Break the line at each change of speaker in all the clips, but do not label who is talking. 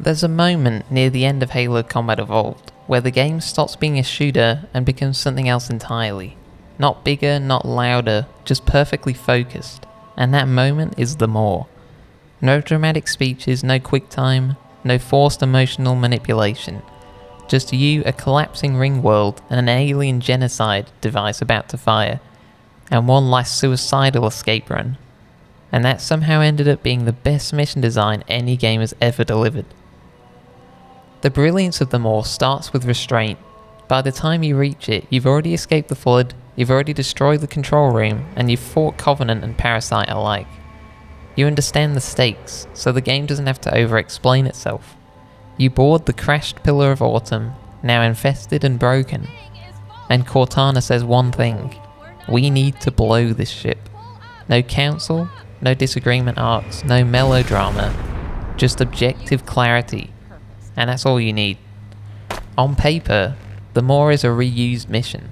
There's a moment near the end of Halo Combat Evolved where the game stops being a shooter and becomes something else entirely. Not bigger, not louder, just perfectly focused. And that moment is the MAW. No dramatic speeches, no quick time, no forced emotional manipulation. Just you, a collapsing ring world, and an alien genocide device about to fire. And one last suicidal escape run. And that somehow ended up being the best mission design any game has ever delivered. The brilliance of the MAW starts with restraint. By the time you reach it, you've already escaped the Flood, you've already destroyed the control room, and you've fought Covenant and Parasite alike. You understand the stakes, so the game doesn't have to over-explain itself. You board the crashed Pillar of Autumn, now infested and broken, and Cortana says one thing: we need to blow this ship. No council, no disagreement arcs, no melodrama, just objective clarity. And that's all you need. On paper, the MAW is a reused mission,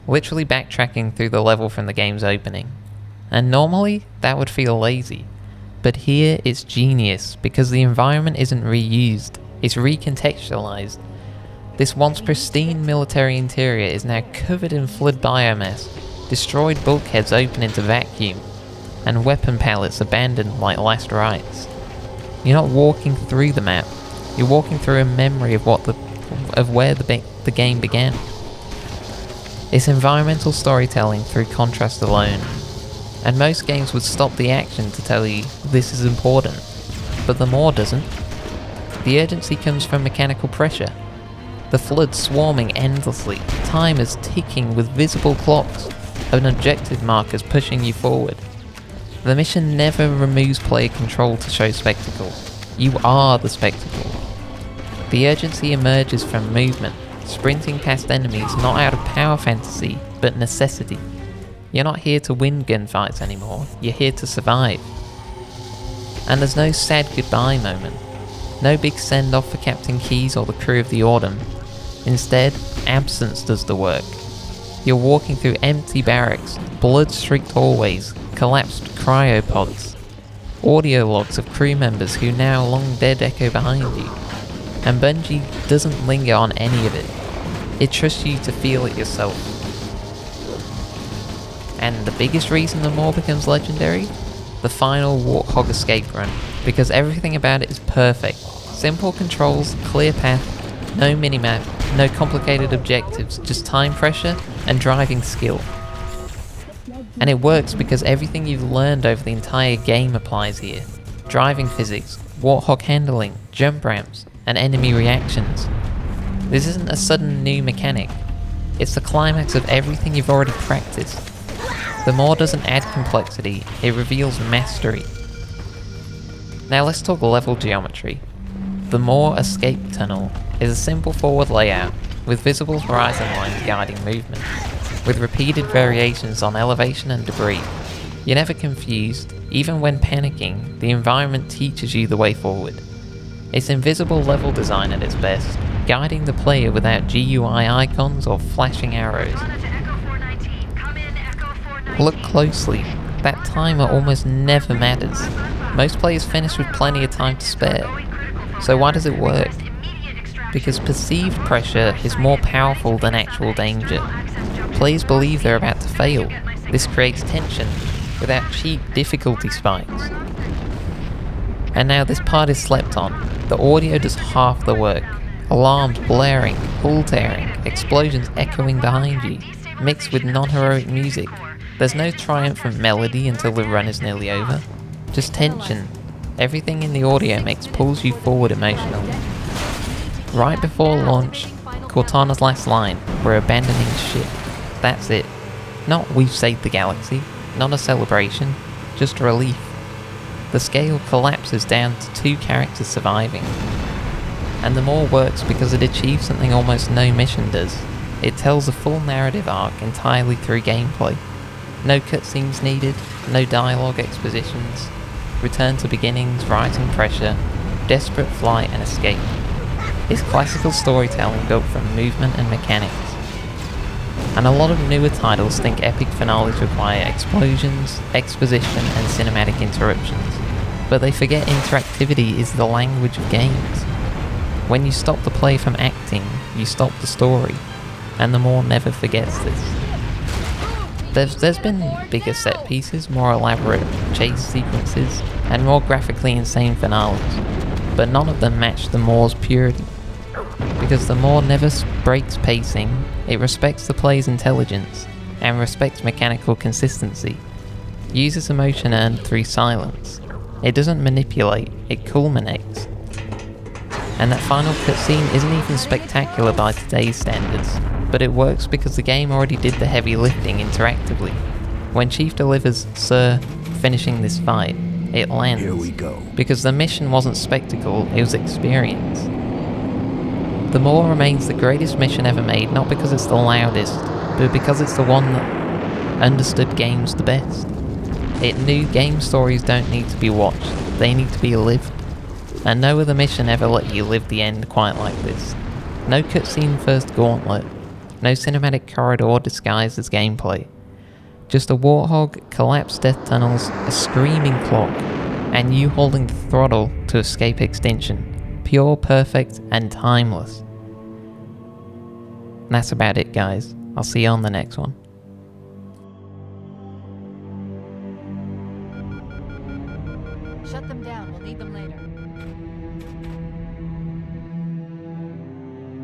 literally backtracking through the level from the game's opening. And normally, that would feel lazy. But here it's genius because the environment isn't reused, it's recontextualized. This once pristine military interior is now covered in Flood biomass, destroyed bulkheads open into vacuum, and weapon pallets abandoned like last rites. You're not walking through the map, you're walking through a memory of where the game began. It's environmental storytelling through contrast alone, and most games would stop the action to tell you this is important, but the MAW doesn't. The urgency comes from mechanical pressure. The Flood swarming endlessly, timers ticking with visible clocks, and objective markers pushing you forward. The mission never removes player control to show spectacle. You are the spectacle. The urgency emerges from movement, sprinting past enemies not out of power fantasy, but necessity. You're not here to win gunfights anymore, you're here to survive. And there's no sad goodbye moment. No big send-off for Captain Keyes or the crew of the Autumn. Instead, absence does the work. You're walking through empty barracks, blood-streaked hallways, collapsed cryopods, audio logs of crew members who now long dead echo behind you. And Bungie doesn't linger on any of it. It trusts you to feel it yourself. And the biggest reason the MAW becomes legendary? The final Warthog escape run, because everything about it is perfect. Simple controls, clear path, no minimap, no complicated objectives, just time pressure and driving skill. And it works because everything you've learned over the entire game applies here. Driving physics, Warthog handling, jump ramps, and enemy reactions. This isn't a sudden new mechanic. It's the climax of everything you've already practiced. The MAW doesn't add complexity, it reveals mastery. Now let's talk level geometry. The MAW escape tunnel is a simple forward layout with visible horizon lines guiding movement, with repeated variations on elevation and debris. You're never confused, even when panicking, the environment teaches you the way forward. It's invisible level design at its best, guiding the player without GUI icons or flashing arrows. Look closely, that timer almost never matters. Most players finish with plenty of time to spare. So why does it work? Because perceived pressure is more powerful than actual danger. Players believe they're about to fail. This creates tension without cheap difficulty spikes. And now this part is slept on. The audio does half the work. Alarms blaring, hull tearing, explosions echoing behind you, mixed with non-heroic music. There's no triumphant melody until the run is nearly over. Just tension. Everything in the audio mix pulls you forward emotionally. Right before launch, Cortana's last line, "We're abandoning ship." That's it. Not "we've saved the galaxy," not a celebration, just relief. The scale collapses down to 2 characters surviving. And the MAW works because it achieves something almost no mission does. It tells a full narrative arc entirely through gameplay. No cutscenes needed, no dialogue expositions. Return to beginnings, rising pressure, desperate flight and escape. It's classical storytelling built from movement and mechanics. And a lot of newer titles think epic finales require explosions, exposition and cinematic interruptions. But they forget interactivity is the language of games. When you stop the play from acting, you stop the story, and the MAW never forgets this. There's been bigger set pieces, more elaborate chase sequences, and more graphically insane finales, but none of them match the MAW's purity. Because the MAW never breaks pacing, it respects the player's intelligence, and respects mechanical consistency. Uses emotion earned through silence. It doesn't manipulate, it culminates. And that final cutscene isn't even spectacular by today's standards, but it works because the game already did the heavy lifting interactively. When Chief delivers, "Sir, finishing this fight," it lands.
Here we go.
Because the mission wasn't spectacle, it was experience. The MAW remains the greatest mission ever made, not because it's the loudest, but because it's the one that understood games the best. It knew game stories don't need to be watched, they need to be lived. And no other mission ever let you live the end quite like this. No cutscene first gauntlet, no cinematic corridor disguised as gameplay. Just a warthog, collapsed death tunnels, a screaming clock, and you holding the throttle to escape extinction. Pure, perfect, and timeless. And that's about it, guys. I'll see you on the next one.
Shut them down. We'll need them later.